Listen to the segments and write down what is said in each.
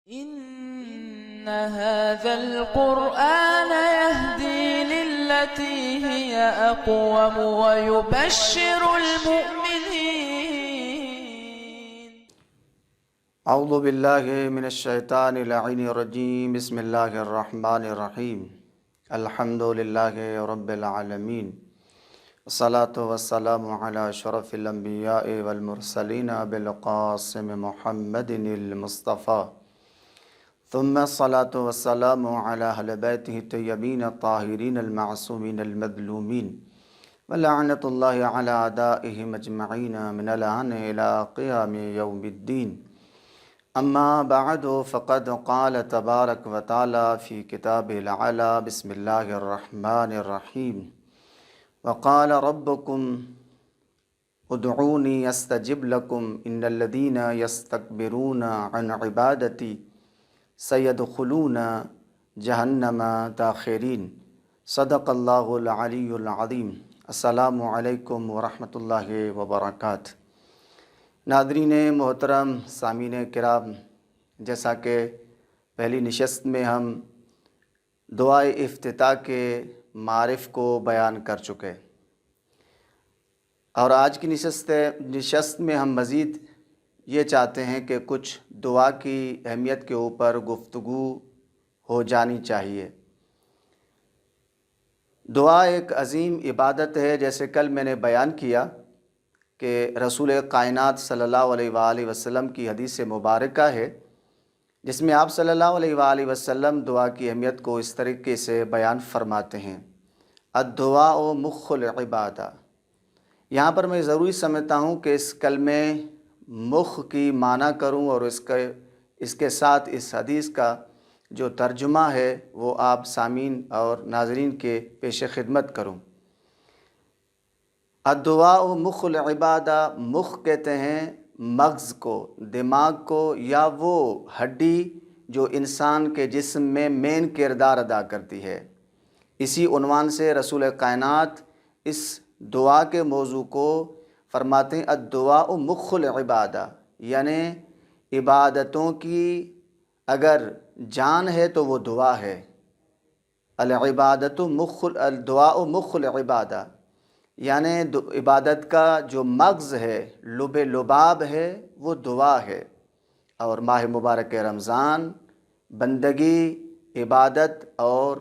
إن هذا القرآن يهدي للتي هي أقوم ويبشر المؤمنين. اعوذ باللہ من الشیطان اللعین الرجیم. بسم اللہ الرحمن الرحیم. الحمد للہ رب العالمین. الصلاة والسلام علی اشرف الانبیاء والمرسلین بالقاسم محمد المصطفى. ثم الصلاة والسلام علی اہل بیتہ الطیبین الطاہرین المعصومین المظلومین ولعنۃ اللہ علی اعدائہم اجمعین من الآن الی قیام یوم الدین. اما بعد فقد قال تبارک و تعالی فی کتاب العلی. بسم اللہ الرحمن الرحیم. وقال ربکم ادعونی استجب لکم ان الذین یستکبرون عن عبادتی سیدخلون جہنم داخرین. صدق اللہ العلی العظیم. السلام علیکم ورحمۃ اللہ وبرکاتہ. ناظرین محترم، سامعین کرام، جیسا کہ پہلی نشست میں ہم دعائے افتتاح کے معارف کو بیان کر چکے، اور آج کی نشست میں ہم مزید یہ چاہتے ہیں کہ کچھ دعا کی اہمیت کے اوپر گفتگو ہو جانی چاہیے. دعا ایک عظیم عبادت ہے، جیسے کل میں نے بیان کیا کہ رسول کائنات صلی اللہ علیہ وآلہ وسلم کی حدیث مبارکہ ہے جس میں آپ صلی اللہ علیہ وآلہ وسلم دعا کی اہمیت کو اس طریقے سے بیان فرماتے ہیں: الدعاء مخ العبادہ. یہاں پر میں ضروری سمجھتا ہوں کہ اس کلمے مخ کی معنی کروں اور اس کے ساتھ اس حدیث کا جو ترجمہ ہے وہ آپ سامعین اور ناظرین کے پیش خدمت کروں. الدعاء مخ العبادہ. مخ کہتے ہیں مغز کو، دماغ کو، یا وہ ہڈی جو انسان کے جسم میں مین کردار ادا کرتی ہے. اسی عنوان سے رسول کائنات اس دعا کے موضوع کو فرماتے ہیں الدعاء مخ العبادہ، یعنی عبادتوں کی اگر جان ہے تو وہ دعا ہے. الدعاء مخ العبادہ، یعنی عبادت کا جو مغز ہے، لب لباب ہے، وہ دعا ہے. اور ماہ مبارک رمضان بندگی، عبادت اور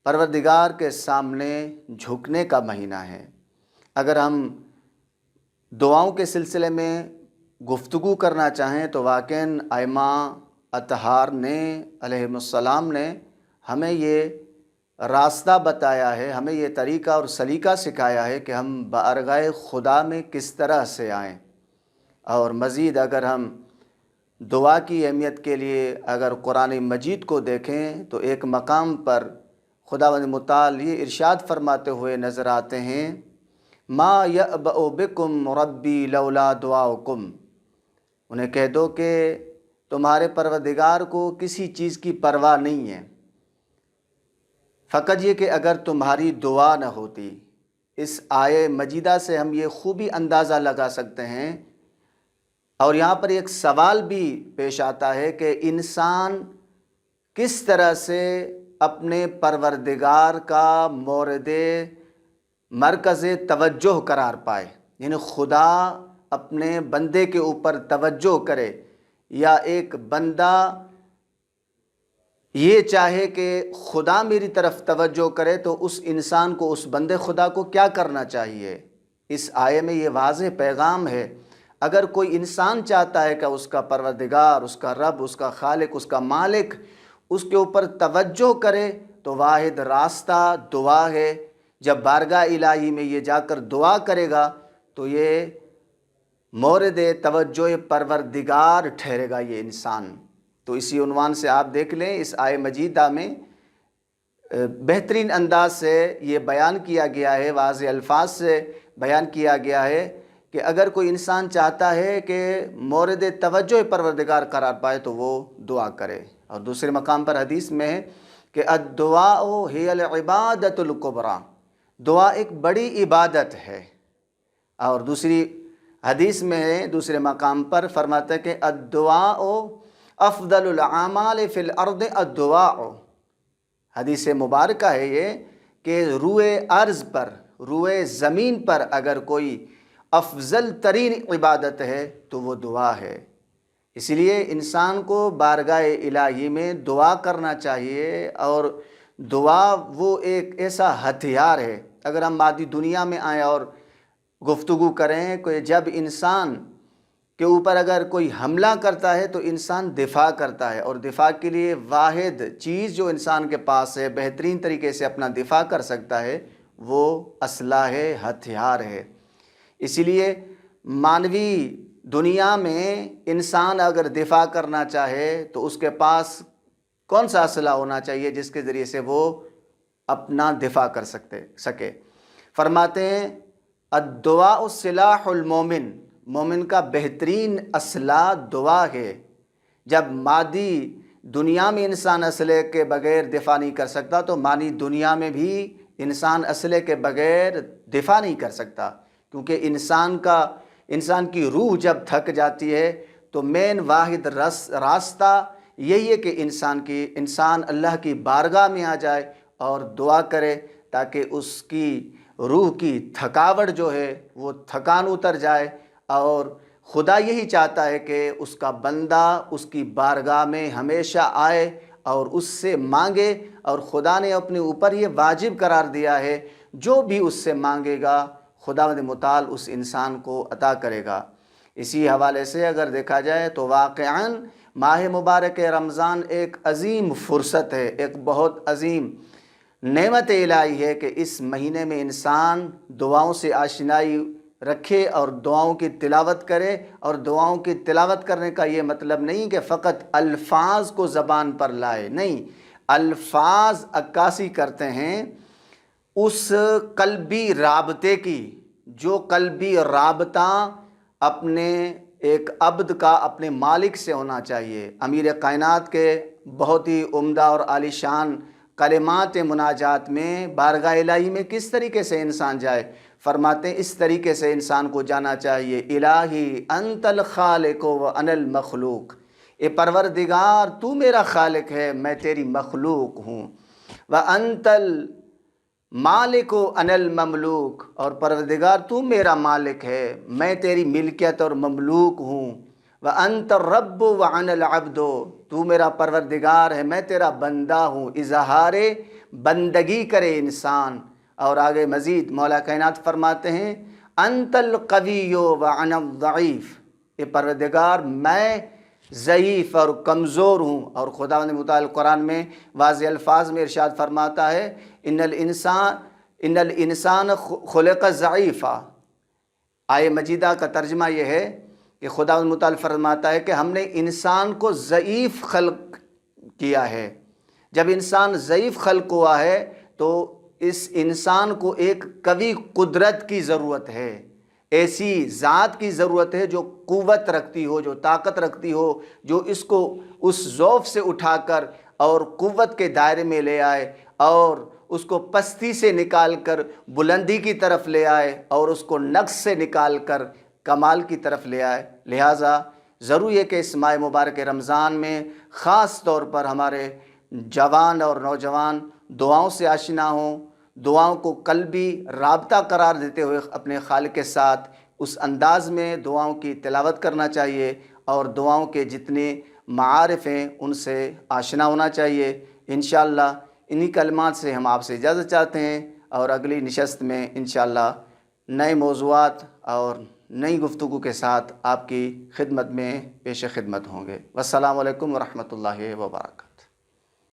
پروردگار کے سامنے جھکنے کا مہینہ ہے. اگر ہم دعاؤں کے سلسلے میں گفتگو کرنا چاہیں تو واقعاً ائمہ اطہار نے علیہم السلام نے ہمیں یہ راستہ بتایا ہے، ہمیں یہ طریقہ اور سلیقہ سکھایا ہے کہ ہم بارگاہ خدا میں کس طرح سے آئیں. اور مزید اگر ہم دعا کی اہمیت کے لیے اگر قرآن مجید کو دیکھیں تو ایک مقام پر خداوند متعال یہ ارشاد فرماتے ہوئے نظر آتے ہیں: ما یأبأ بکم ربی لولا دعاؤکم. انہیں کہہ دو کہ تمہارے پروردگار کو کسی چیز کی پرواہ نہیں ہے، فقط یہ کہ اگر تمہاری دعا نہ ہوتی. اس آیے مجیدہ سے ہم یہ خوبی اندازہ لگا سکتے ہیں، اور یہاں پر ایک سوال بھی پیش آتا ہے کہ انسان کس طرح سے اپنے پروردگار کا مورد مرکز توجہ قرار پائے، یعنی خدا اپنے بندے کے اوپر توجہ کرے، یا ایک بندہ یہ چاہے کہ خدا میری طرف توجہ کرے، تو اس انسان کو، اس بندے خدا کو کیا کرنا چاہیے. اس آیے میں یہ واضح پیغام ہے. اگر کوئی انسان چاہتا ہے کہ اس کا پروردگار، اس کا رب، اس کا خالق، اس کا مالک اس کے اوپر توجہ کرے تو واحد راستہ دعا ہے. جب بارگاہ الہی میں یہ جا کر دعا کرے گا تو یہ مورد توجہ پروردگار ٹھہرے گا یہ انسان. تو اسی عنوان سے آپ دیکھ لیں اس آیے مجیدہ میں بہترین انداز سے یہ بیان کیا گیا ہے، واضح الفاظ سے بیان کیا گیا ہے کہ اگر کوئی انسان چاہتا ہے کہ مورد توجہ پروردگار قرار پائے تو وہ دعا کرے. اور دوسرے مقام پر حدیث میں ہے کہ الدعاء ہی العبادۃ الکبریٰ. دعا ایک بڑی عبادت ہے. اور دوسری حدیث میں ہے، دوسرے مقام پر فرماتا ہے کہ الدعاء افضل الاعمال فی الارض الدعاء، حدیث مبارکہ ہے یہ کہ روئے ارض پر، روئے زمین پر اگر کوئی افضل ترین عبادت ہے تو وہ دعا ہے۔ اسی لیے انسان کو بارگاہ الہی میں دعا کرنا چاہیے، اور دعا وہ ایک ایسا ہتھیار ہے۔ اگر ہم مادی دنیا میں آئیں اور گفتگو کریں کہ جب انسان کے اوپر اگر کوئی حملہ کرتا ہے تو انسان دفاع کرتا ہے، اور دفاع کے لیے واحد چیز جو انسان کے پاس ہے، بہترین طریقے سے اپنا دفاع کر سکتا ہے، وہ اسلحہ ہے، ہتھیار ہے۔ اسی لیے مانوی دنیا میں انسان اگر دفاع کرنا چاہے تو اس کے پاس کون سا اسلحہ ہونا چاہیے جس کے ذریعے سے وہ اپنا دفاع کر سکے؟ فرماتے ہیں الدعاء سلاح المومن، مومن کا بہترین اسلحہ دعا ہے۔ جب مادی دنیا میں انسان اسلحے کے بغیر دفاع نہیں کر سکتا تو مانی دنیا میں بھی انسان اسلحے کے بغیر دفاع نہیں کر سکتا، کیونکہ انسان کی روح جب تھک جاتی ہے تو مین واحد راستہ یہی ہے کہ انسان اللہ کی بارگاہ میں آ جائے اور دعا کرے، تاکہ اس کی روح کی تھکاوٹ جو ہے وہ تھکان اتر جائے، اور خدا یہی چاہتا ہے کہ اس کا بندہ اس کی بارگاہ میں ہمیشہ آئے اور اس سے مانگے، اور خدا نے اپنے اوپر یہ واجب قرار دیا ہے جو بھی اس سے مانگے گا خداوند متعال اس انسان کو عطا کرے گا۔ اسی حوالے سے اگر دیکھا جائے تو واقعاً ماہ مبارک رمضان ایک عظیم فرصت ہے، ایک بہت عظیم نعمت الہی ہے کہ اس مہینے میں انسان دعاؤں سے آشنائی رکھے اور دعاؤں کی تلاوت کرے۔ اور دعاؤں کی تلاوت کرنے کا یہ مطلب نہیں کہ فقط الفاظ کو زبان پر لائے، نہیں، الفاظ عکاسی کرتے ہیں اس قلبی رابطے کی، جو قلبی رابطہ اپنے ایک عبد کا اپنے مالک سے ہونا چاہیے۔ امیر کائنات کے بہت ہی عمدہ اور عالیشان کلمات مناجات میں بارگاہ الہی میں کس طریقے سے انسان جائے؟ فرماتے ہیں اس طریقے سے انسان کو جانا چاہیے، الہی انت الخالق و انا المخلوق، اے پروردگار تو میرا خالق ہے، میں تیری مخلوق ہوں، وانت المالک و انا المملوک، اور پروردگار تو میرا مالک ہے، میں تیری ملکیت اور مملوک ہوں، وانت الرب وانا العبد، تو میرا پروردگار ہے، میں تیرا بندہ ہوں۔ اظہار بندگی کرے انسان۔ اور آگے مزید مولا کائنات فرماتے ہیں انت القوی وانا الضعیف، اے پروردگار میں ضعیف اور کمزور ہوں۔ اور خداوند متعال قرآن میں واضح الفاظ میں ارشاد فرماتا ہے ان الانسان خلق ضعیفا۔ آیہ مجیدہ کا ترجمہ یہ ہے کہ خداوند متعال فرماتا ہے کہ ہم نے انسان کو ضعیف خلق کیا ہے۔ جب انسان ضعیف خلق ہوا ہے تو اس انسان کو ایک قوی قدرت کی ضرورت ہے، ایسی ذات کی ضرورت ہے جو قوت رکھتی ہو، جو طاقت رکھتی ہو، جو اس کو اس ضعف سے اٹھا کر اور قوت کے دائرے میں لے آئے، اور اس کو پستی سے نکال کر بلندی کی طرف لے آئے، اور اس کو نقص سے نکال کر کمال کی طرف لے آئے۔ لہٰذا ضروری ہے کہ اس ماہ مبارک رمضان میں خاص طور پر ہمارے جوان اور نوجوان دعاؤں سے آشنا ہوں، دعاؤں کو قلبی رابطہ قرار دیتے ہوئے اپنے خالق کے ساتھ اس انداز میں دعاؤں کی تلاوت کرنا چاہیے، اور دعاؤں کے جتنے معارف ہیں ان سے آشنا ہونا چاہیے۔ انشاءاللہ انہی کلمات سے ہم آپ سے اجازت چاہتے ہیں، اور اگلی نشست میں انشاءاللہ نئے موضوعات اور نئی گفتگو کے ساتھ آپ کی خدمت میں پیش خدمت ہوں گے۔ والسلام علیکم ورحمۃ اللہ وبرکاتہ۔